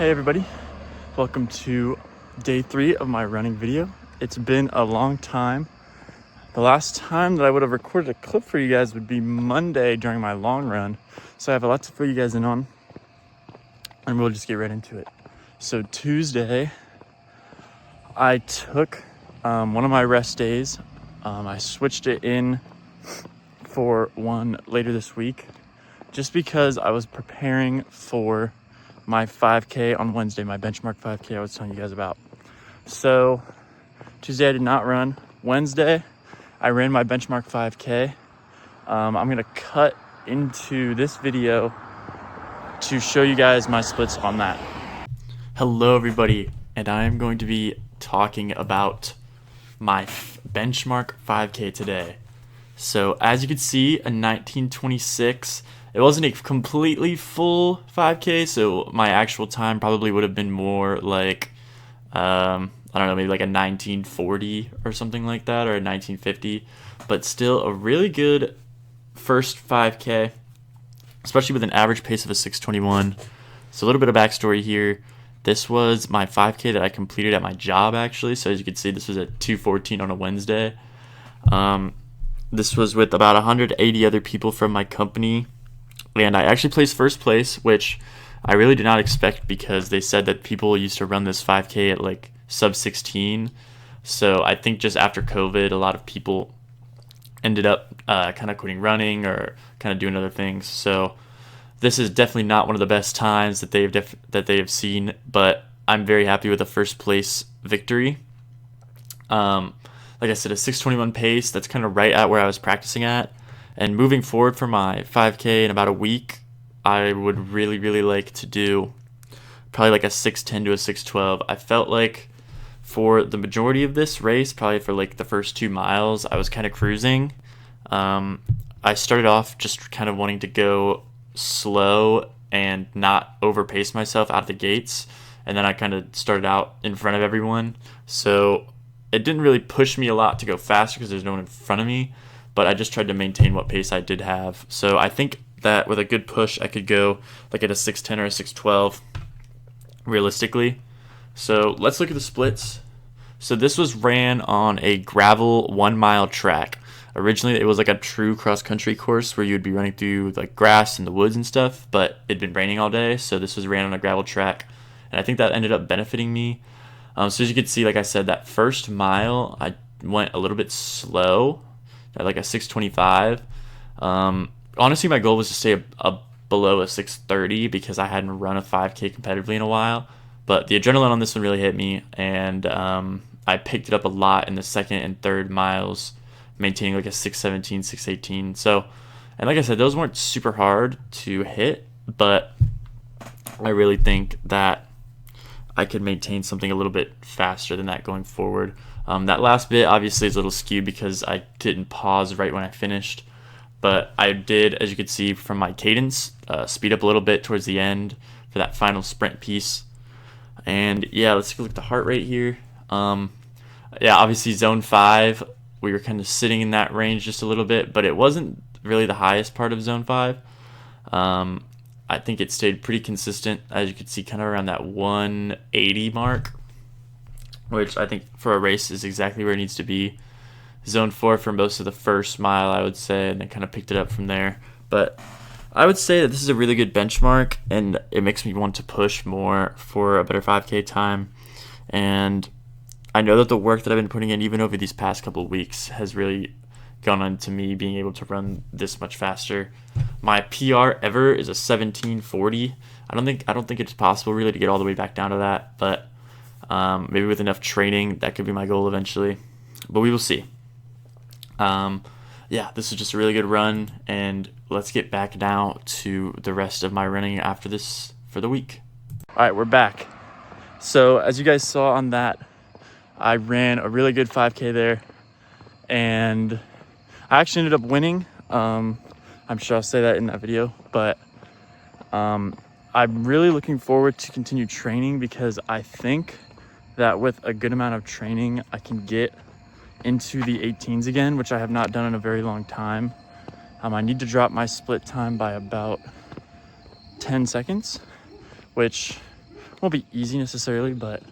Hey everybody, welcome to day 3 of my running video. It's been a long time. The last time that I would have recorded a clip for you guys would be Monday during my long run. So I have a lot to fill you guys in on, and we'll just get right into it. So Tuesday, I took one of my rest days. I switched it in for one later this week, just because I was preparing for my 5K on Wednesday, my benchmark 5K I was telling you guys about. So Tuesday I did not run. Wednesday I ran my benchmark 5K. I'm gonna cut into this video to show you guys my splits on that. Hello everybody, and I am going to be talking about my benchmark 5K today. So as you can see, a 1926. It wasn't a completely full 5K, so my actual time probably would have been more like, I don't know, maybe like a 1940 or something like that, or a 1950. But still a really good first 5K, especially with an average pace of a 6:21. So a little bit of backstory here. This was my 5K that I completed at my job, actually. So as you can see, this was at 2:14 on a Wednesday. This was with about 180 other people from my company. And I actually placed first place, which I really did not expect, because they said that people used to run this 5K at like sub 16. So I think just after COVID, a lot of people ended up kind of quitting running or kind of doing other things. So this is definitely not one of the best times that they have seen, but I'm very happy with the first place victory. Like I said, a 6:21 pace, that's kind of right at where I was practicing at. And moving forward for my 5K in about a week, I would really like to do probably like a 6:10 to a 6:12. I felt like for the majority of this race, probably for like the first 2 miles, I was kind of cruising. I started off just kind of wanting to go slow and not overpace myself out of the gates. And then I kind of started out in front of everyone. So it didn't really push me a lot to go faster because there's no one in front of me. But I just tried to maintain what pace I did have. So I think that with a good push, I could go like at a 6:10 or a 6:12 realistically. So let's look at the splits. So this was ran on a gravel 1 mile track. Originally, it was like a true cross-country course where you would be running through like grass and the woods and stuff, but it'd been raining all day, so this was ran on a gravel track. And I think that ended up benefiting me. So as you can see, like I said, that first mile, I went a little bit slow at like a 6:25. Honestly, my goal was to stay below a 6:30 because I hadn't run a 5K competitively in a while. But the adrenaline on this one really hit me, and I picked it up a lot in the second and third miles, maintaining like a 6:17, 6:18. So, and like I said, those weren't super hard to hit, but I really think that I could maintain something a little bit faster than that going forward. That last bit obviously is a little skewed because I didn't pause right when I finished, but I did, as you could see from my cadence, speed up a little bit towards the end for that final sprint piece. And yeah, let's take a look at the heart rate here. Yeah, obviously zone 5, we were kind of sitting in that range just a little bit, but it wasn't really the highest part of zone 5. I think it stayed pretty consistent, as you could see, kind of around that 180 mark, which I think for a race is exactly where it needs to be. Zone 4 for most of the first mile, I would say, and then kind of picked it up from there. But I would say that this is a really good benchmark, and it makes me want to push more for a better 5K time. And I know that the work that I've been putting in, even over these past couple of weeks, has really gone on to me being able to run this much faster. My PR ever is a 17:40. I don't think it's possible really to get all the way back down to that, but maybe with enough training, that could be my goal eventually. But we will see. Yeah, this is just a really good run, and let's get back now to the rest of my running after this for the week. All right, we're back. So as you guys saw on that, I ran a really good 5K there, and I actually ended up winning. I'm sure I'll say that in that video, but I'm really looking forward to continue training, because I think that with a good amount of training, I can get into the 18s again, which I have not done in a very long time. I need to drop my split time by about 10 seconds, which won't be easy necessarily, but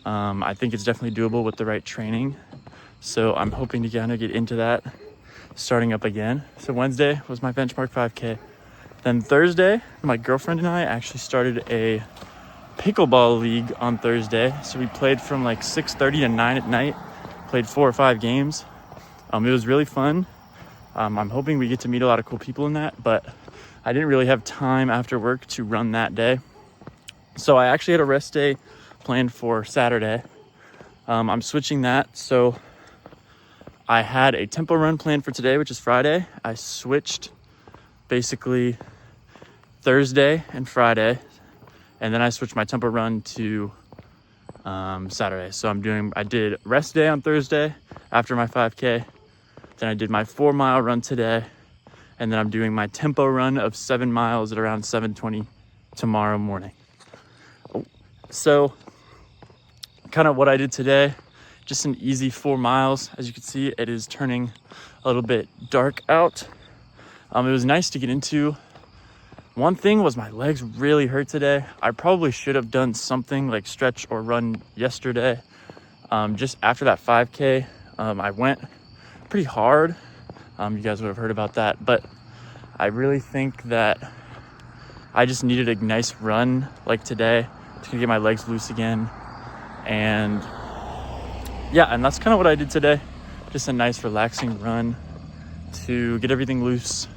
I think it's definitely doable with the right training. So I'm hoping to kind of get into that starting up again. So Wednesday was my benchmark 5K. Then Thursday, my girlfriend and I actually started a pickleball league on Thursday. So we played from like 6:30 to 9 at night, played 4 or 5 games. It was really fun. I'm hoping we get to meet a lot of cool people in that, but I didn't really have time after work to run that day. So I actually had a rest day planned for Saturday. I'm switching that. So I had a tempo run planned for today, which is Friday. I switched basically Thursday and Friday, and then I switched my tempo run to Saturday. So I did rest day on Thursday after my 5K. Then I did my 4-mile run today, and then I'm doing my tempo run of 7 miles at around 7:20 tomorrow morning. So kind of what I did today, just an easy 4 miles. As you can see, it is turning a little bit dark out. It was nice to get into. One thing was my legs really hurt today. I probably should have done something like stretch or run yesterday. Just after that 5K, I went pretty hard. You guys would have heard about that, but I really think that I just needed a nice run like today to get my legs loose again. And yeah, and that's kind of what I did today. Just a nice relaxing run to get everything loose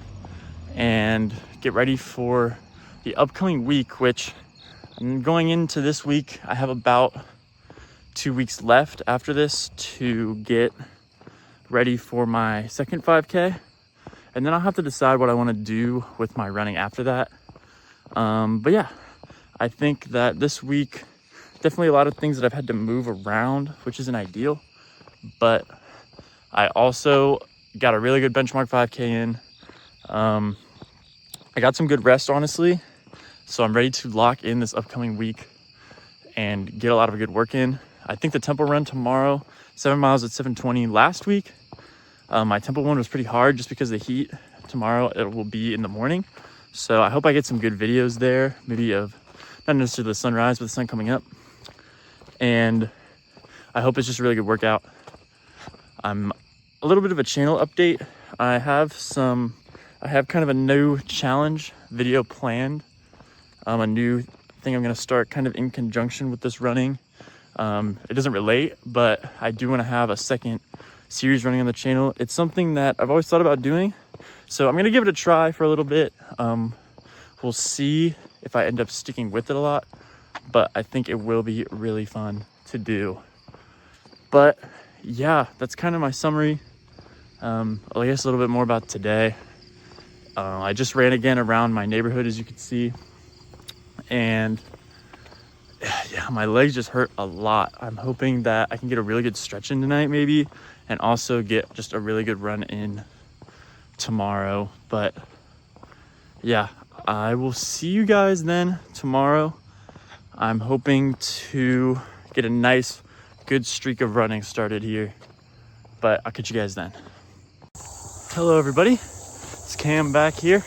and get ready for the upcoming week, which going into this week, I have about 2 weeks left after this to get ready for my second 5K. And then I'll have to decide what I want to do with my running after that. But yeah, I think that this week, definitely a lot of things that I've had to move around, which isn't ideal. But I also got a really good benchmark 5K in. I got some good rest, honestly. So I'm ready to lock in this upcoming week and get a lot of good work in. I think the tempo run tomorrow, 7 miles at 7:20. Last week, my tempo one was pretty hard just because of the heat. Tomorrow it will be in the morning. So I hope I get some good videos there, maybe of not necessarily the sunrise, but the sun coming up. And I hope it's just a really good workout. A little bit of a channel update. I have kind of a new challenge video planned. A new thing I'm gonna start kind of in conjunction with this running. It doesn't relate, but I do want to have a second series running on the channel. It's something that I've always thought about doing, so I'm gonna give it a try for a little bit. We'll see if I end up sticking with it a lot, but I think it will be really fun to do. But yeah, that's kind of my summary. I guess a little bit more about today. I just ran again around my neighborhood, as you can see, and yeah, my legs just hurt a lot. I'm hoping that I can get a really good stretch in tonight maybe, and also get just a really good run in tomorrow. But yeah, I will see you guys then tomorrow. I'm hoping to get a nice good streak of running started here, but I'll catch you guys then. Hello everybody, it's Cam back here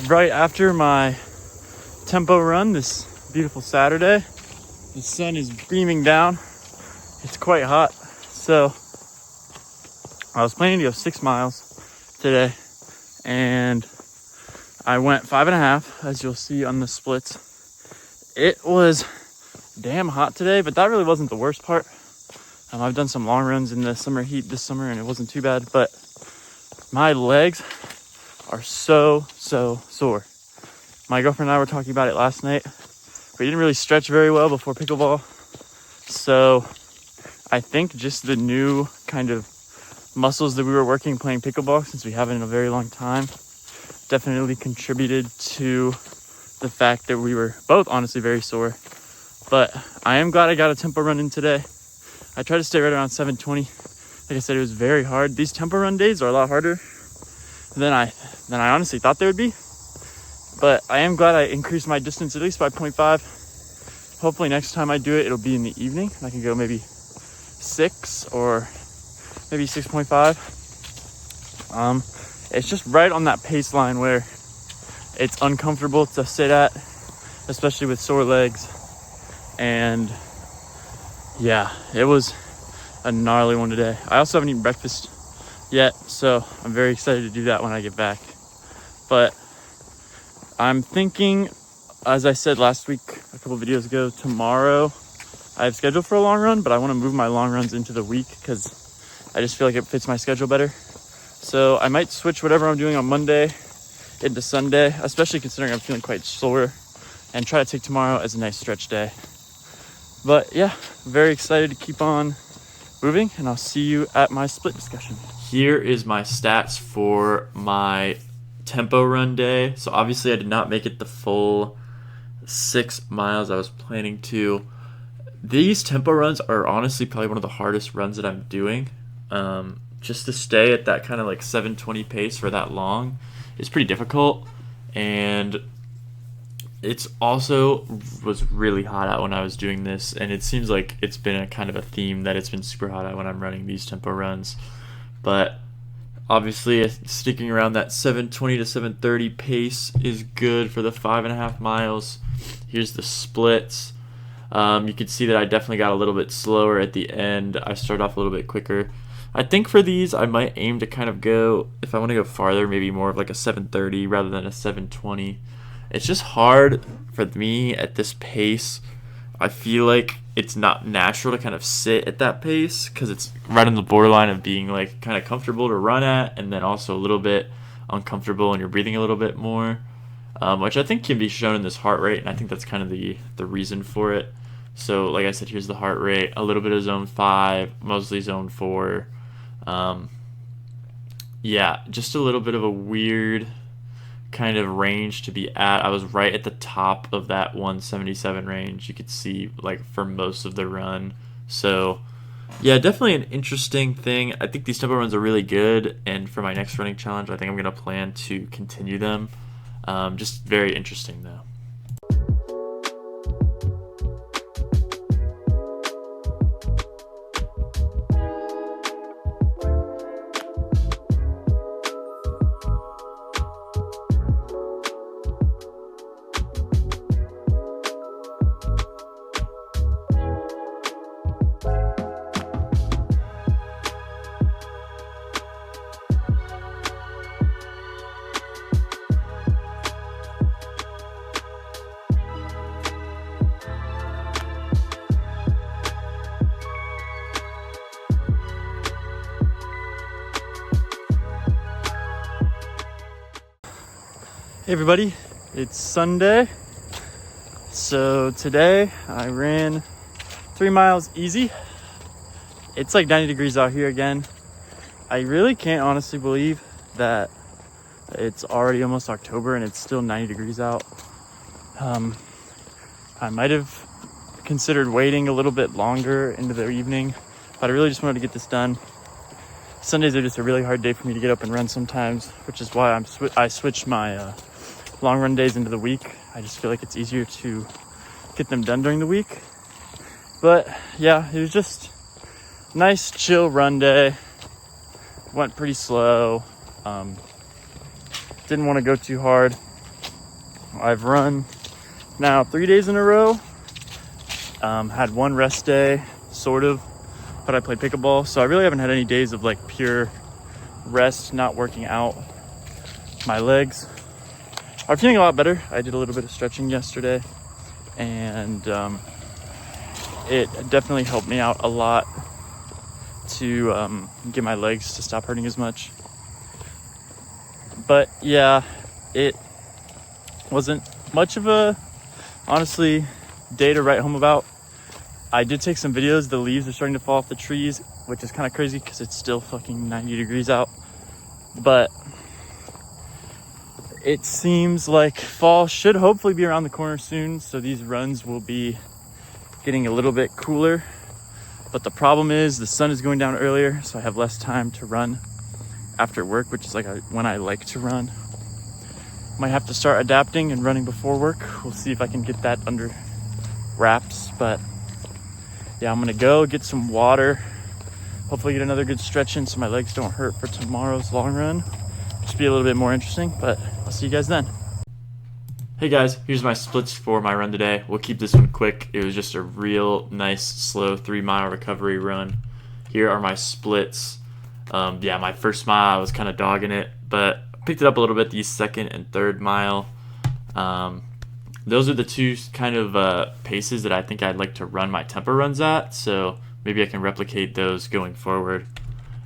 right after my tempo run this beautiful Saturday. The sun is beaming down. It's quite hot. So I was planning to go 6 miles today, and I went 5.5, as you'll see on the splits. It was damn hot today, but that really wasn't the worst part. I've done some long runs in the summer heat this summer, and it wasn't too bad, but my legs are so sore. My girlfriend and I were talking about it last night. We didn't really stretch very well before pickleball. So I think just the new kind of muscles that we were working playing pickleball, since we haven't in a very long time, definitely contributed to the fact that we were both honestly very sore. But I am glad I got a tempo run in today. I tried to stay right around 7:20. Like I said, it was very hard. These tempo run days are a lot harder than I honestly thought they would be. But I am glad I increased my distance at least by 0.5. Hopefully next time I do it, it'll be in the evening. I can go maybe 6 or maybe 6.5. It's just right on that pace line where it's uncomfortable to sit at. especially with sore legs. And yeah, it was a gnarly one today. I also haven't eaten breakfast yet, so I'm very excited to do that when I get back. But I'm thinking, as I said last week, a couple videos ago, tomorrow I have scheduled for a long run, but I want to move my long runs into the week because I just feel like it fits my schedule better. So I might switch whatever I'm doing on Monday into Sunday, especially considering I'm feeling quite sore, and try to take tomorrow as a nice stretch day. But yeah, very excited to keep on moving, and I'll see you at my split discussion. Here is my stats for my tempo run day. So obviously I did not make it the full 6 miles I was planning to. These tempo runs are honestly probably one of the hardest runs that I'm doing. Just to stay at that kind of like 7:20 pace for that long is pretty difficult, and it's also was really hot out when I was doing this, and it seems like it's been a kind of a theme that it's been super hot out when I'm running these tempo runs. But obviously sticking around that 7:20 to 7:30 pace is good for the 5.5 miles. Here's the splits. You can see that I definitely got a little bit slower at the end. I started off a little bit quicker. I think for these I might aim to kind of go, if I want to go farther, maybe more of like a 7:30 rather than a 7:20. It's just hard for me at this pace. I feel like it's not natural to kind of sit at that pace because it's right on the borderline of being like kind of comfortable to run at, and then also a little bit uncomfortable and you're breathing a little bit more, which I think can be shown in this heart rate, and I think that's kind of the reason for it. So like I said, here's the heart rate, a little bit of zone 5, mostly zone 4. Yeah, just a little bit of a weird kind of range to be at. I was right at the top of that 177 range, you could see, like, for most of the run. So yeah, definitely an interesting thing. I think these tempo runs are really good, and for my next running challenge I think I'm going to plan to continue them. Just very interesting though. Hey everybody, it's Sunday. So today I ran 3 miles easy. It's like 90 degrees out here again. I really can't honestly believe that it's already almost October and it's still 90 degrees out. I might have considered waiting a little bit longer into the evening, but I really just wanted to get this done. Sundays are just a really hard day for me to get up and run sometimes, which is why I switched my long run days into the week. I just feel like it's easier to get them done during the week. But yeah, it was just a nice chill run day. Went pretty slow. Didn't want to go too hard. I've run now 3 days in a row. Had one rest day, sort of, but I played pickleball, so I really haven't had any days of like pure rest, not working out. My legs are feeling a lot better. I did a little bit of stretching yesterday, and it definitely helped me out a lot to get my legs to stop hurting as much. But yeah, it wasn't much of a, honestly, day to write home about. I did take some videos. The leaves are starting to fall off the trees, which is kind of crazy because it's still fucking 90 degrees out. But it seems like fall should hopefully be around the corner soon, so these runs will be getting a little bit cooler. But the problem is the sun is going down earlier, so I have less time to run after work, which is like when I like to run. Might have to start adapting and running before work. We'll see if I can get that under wraps. But yeah, I'm gonna go get some water, hopefully get another good stretch in so my legs don't hurt for tomorrow's long run. Should be a little bit more interesting, but I'll see you guys then. Hey guys, here's my splits for my run today. We'll keep this one quick. It was just a real nice, slow 3-mile recovery run. Here are my splits. Yeah, my first mile I was kind of dogging it, but picked it up a little bit the second and third mile. Those are the two kind of paces that I think I'd like to run my tempo runs at, so maybe I can replicate those going forward.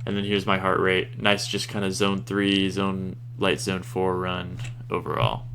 And then here's my heart rate. Nice, just kind of zone 3, light zone 4 run overall.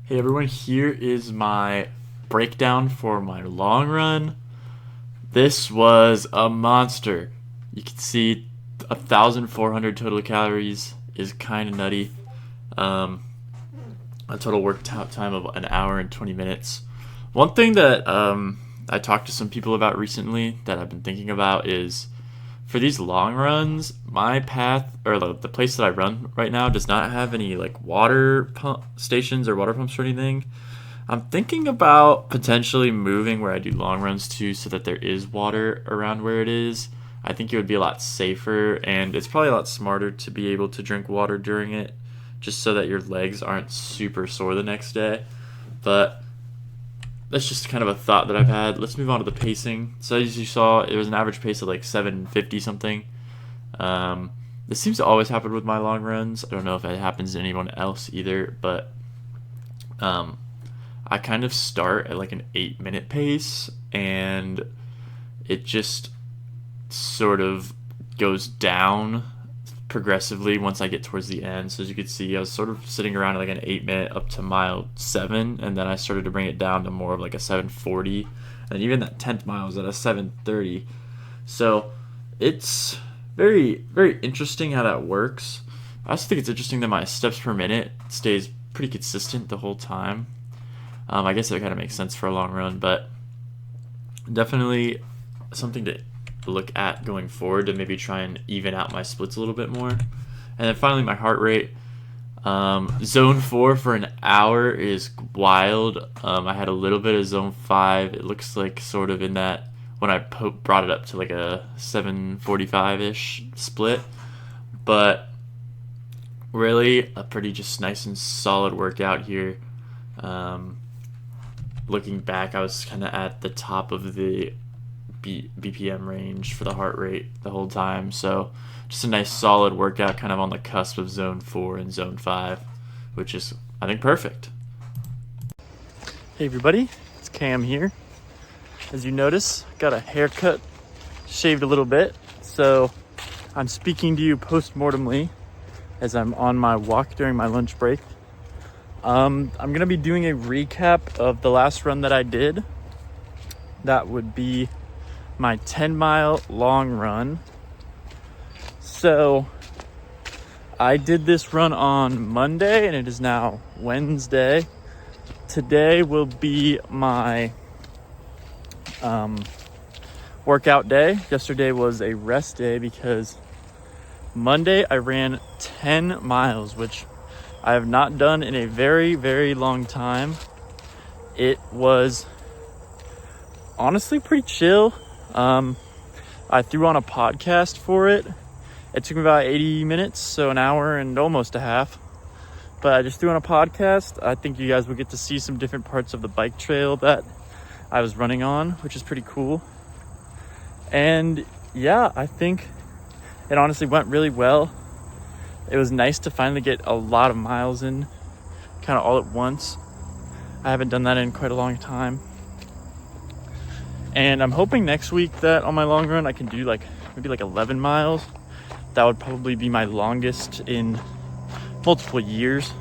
Hey everyone, here is my breakdown for my long run. This was a monster. You can see 1,400 total calories is kind of nutty. A total workout time of 1 hour and 20 minutes. One thing that I talked to some people about recently that I've been thinking about is for these long runs, my path or the place that I run right now does not have any like water pump stations or water pumps or anything. I'm thinking about potentially moving where I do long runs to so that there is water around where it is. I think it would be a lot safer, and it's probably a lot smarter to be able to drink water during it just so that your legs aren't super sore the next day. But that's just kind of a thought that I've had. Let's move on to the pacing. So as you saw, it was an average pace of like 7:50 something. This seems to always happen with my long runs. I don't know if it happens to anyone else either, but I kind of start at like an 8-minute pace, and it just sort of goes down progressively once I get towards the end. So as you can see, I was sort of sitting around at like an 8-minute up to mile 7, and then I started to bring it down to more of like a 7:40, and even that 10th mile was at a 7:30. So it's very, very interesting how that works. I also think it's interesting that my steps per minute stays pretty consistent the whole time. I guess that kind of makes sense for a long run, but definitely something to look at going forward to maybe try and even out my splits a little bit more. And then finally, my heart rate. Zone 4 for an hour is wild. I had a little bit of zone 5. It looks like sort of in that when I brought it up to like a 7:45-ish split. But really a pretty just nice and solid workout here. Looking back, I was kind of at the top of the BPM range for the heart rate the whole time. So just a nice solid workout kind of on the cusp of zone 4 and zone 5, which is, I think, perfect. Hey everybody, it's Cam here. As you notice, got a haircut, shaved a little bit, so I'm speaking to you post-mortemly as I'm on my walk during my lunch break. I'm gonna be doing a recap of the last run that I did. That would be my 10-mile long run. So I did this run on Monday, and it is now Wednesday. Today will be my workout day. Yesterday was a rest day because Monday I ran 10 miles, which I have not done in a very, very long time. It was honestly pretty chill. I threw on a podcast for it. It took me about 80 minutes, so an hour and almost a half. But I just threw on a podcast. I think you guys will get to see some different parts of the bike trail that I was running on, which is pretty cool. And yeah, I think it honestly went really well. It was nice to finally get a lot of miles in, kind of all at once. I haven't done that in quite a long time. And I'm hoping next week that on my long run I can do maybe 11 miles. That would probably be my longest in multiple years.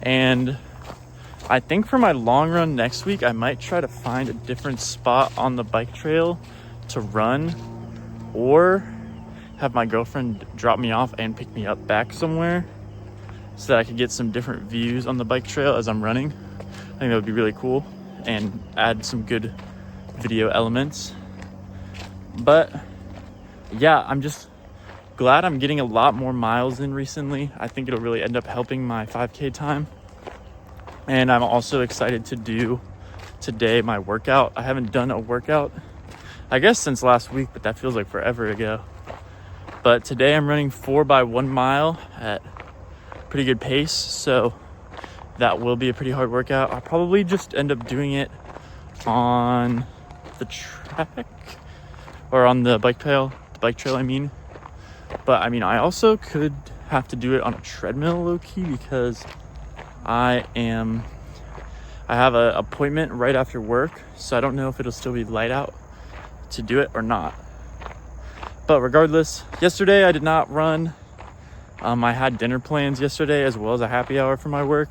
And I think for my long run next week, I might try to find a different spot on the bike trail to run, or have my girlfriend drop me off and pick me up back somewhere so that I could get some different views on the bike trail as I'm running. I think that would be really cool and add some good video elements. But yeah, I'm just glad I'm getting a lot more miles in recently. I think it'll really end up helping my 5K time. And I'm also excited to do today my workout. I haven't done a workout, I guess, since last week, but that feels like forever ago. But today I'm running 4 by 1 mile at pretty good pace, so that will be a pretty hard workout. I'll probably just end up doing it on the track, or on the bike trail, I mean. But I mean, I also could have to do it on a treadmill low key, because I have an appointment right after work, so I don't know if it'll still be light out to do it or not. But regardless, yesterday I did not run. I had dinner plans yesterday as well as a happy hour for my work,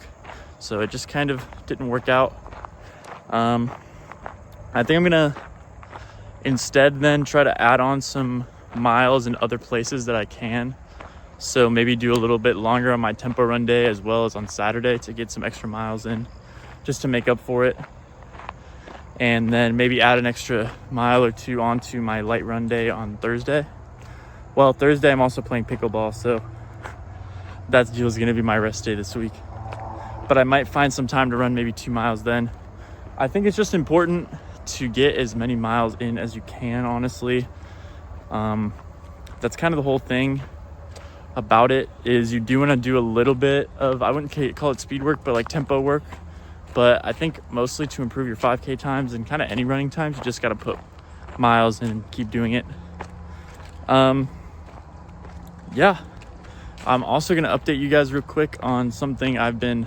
so it just kind of didn't work out. I think I'm gonna instead then try to add on some miles in other places that I can. So maybe do a little bit longer on my tempo run day as well as on Saturday to get some extra miles in, just to make up for it. And then maybe add an extra mile or two onto my light run day on Thursday. Well, Thursday I'm also playing pickleball, so that is going to be my rest day this week. But I might find some time to run maybe 2 miles then. I think it's just important to get as many miles in as you can, honestly. That's kind of the whole thing about it, is you do want to do a little bit of, I wouldn't call it speed work, but like tempo work. But I think mostly to improve your 5K times and kind of any running times, you just got to put miles in and keep doing it. Yeah, I'm also going to update you guys real quick on something I've been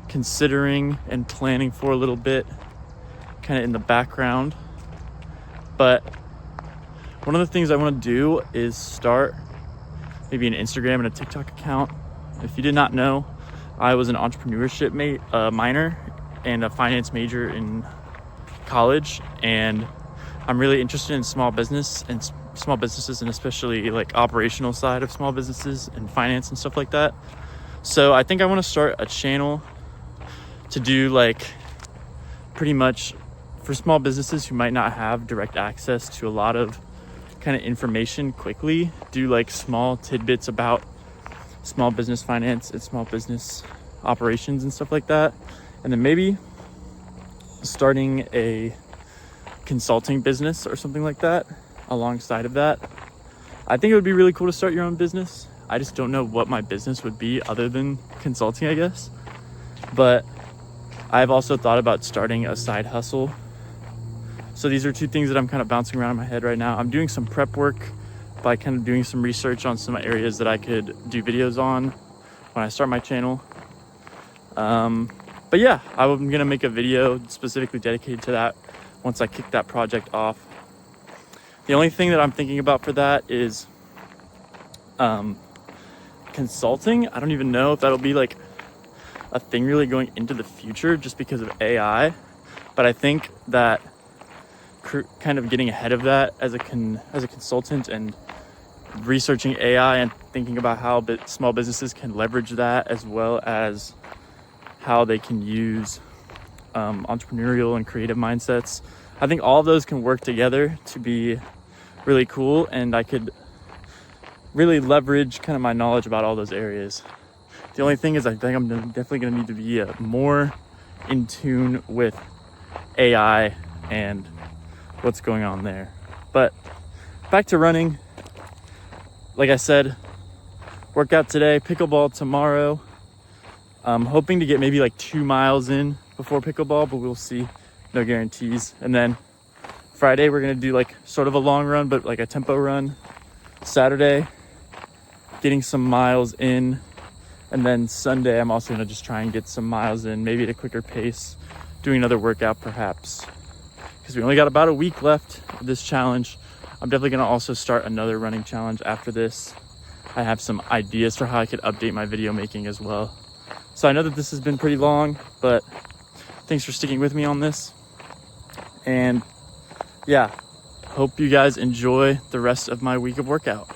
considering and planning for a little bit, kind of in the background. But one of the things I want to do is start maybe an Instagram and a TikTok account. If you did not know, I was an entrepreneurship minor and a finance major in college, and I'm really interested in small businesses, and especially like operational side of small businesses and finance and stuff like that. So I think I want to start a channel to do like pretty much for small businesses who might not have direct access to a lot of kind of information quickly, do like small tidbits about small business finance and small business operations and stuff like that. And then maybe starting a consulting business or something like that alongside of that. I think it would be really cool to start your own business. I just don't know what my business would be other than consulting, I guess. But I've also thought about starting a side hustle. So these are two things that I'm kind of bouncing around in my head right now. I'm doing some prep work by kind of doing some research on some areas that I could do videos on when I start my channel. But yeah, I'm gonna make a video specifically dedicated to that once I kick that project off. The only thing that I'm thinking about for that is consulting. I don't even know if that'll be like a thing really going into the future just because of AI. But I think that kind of getting ahead of that as a consultant and researching AI and thinking about how small businesses can leverage that, as well as how they can use entrepreneurial and creative mindsets. I think all of those can work together to be really cool, and I could really leverage kind of my knowledge about all those areas. The only thing is I think I'm definitely going to need to be more in tune with AI and what's going on there. But back to running. Like I said, workout today, pickleball tomorrow. I'm hoping to get maybe like 2 miles in before pickleball, but we'll see. No guarantees. And then Friday, we're gonna do like sort of a long run, but like a tempo run. Saturday, getting some miles in. And then Sunday, I'm also gonna just try and get some miles in, maybe at a quicker pace, doing another workout perhaps. Because we only got about a week left of this challenge. I'm definitely gonna also start another running challenge after this. I have some ideas for how I could update my video making as well. So I know that this has been pretty long, but thanks for sticking with me on this. And yeah, hope you guys enjoy the rest of my week of workout.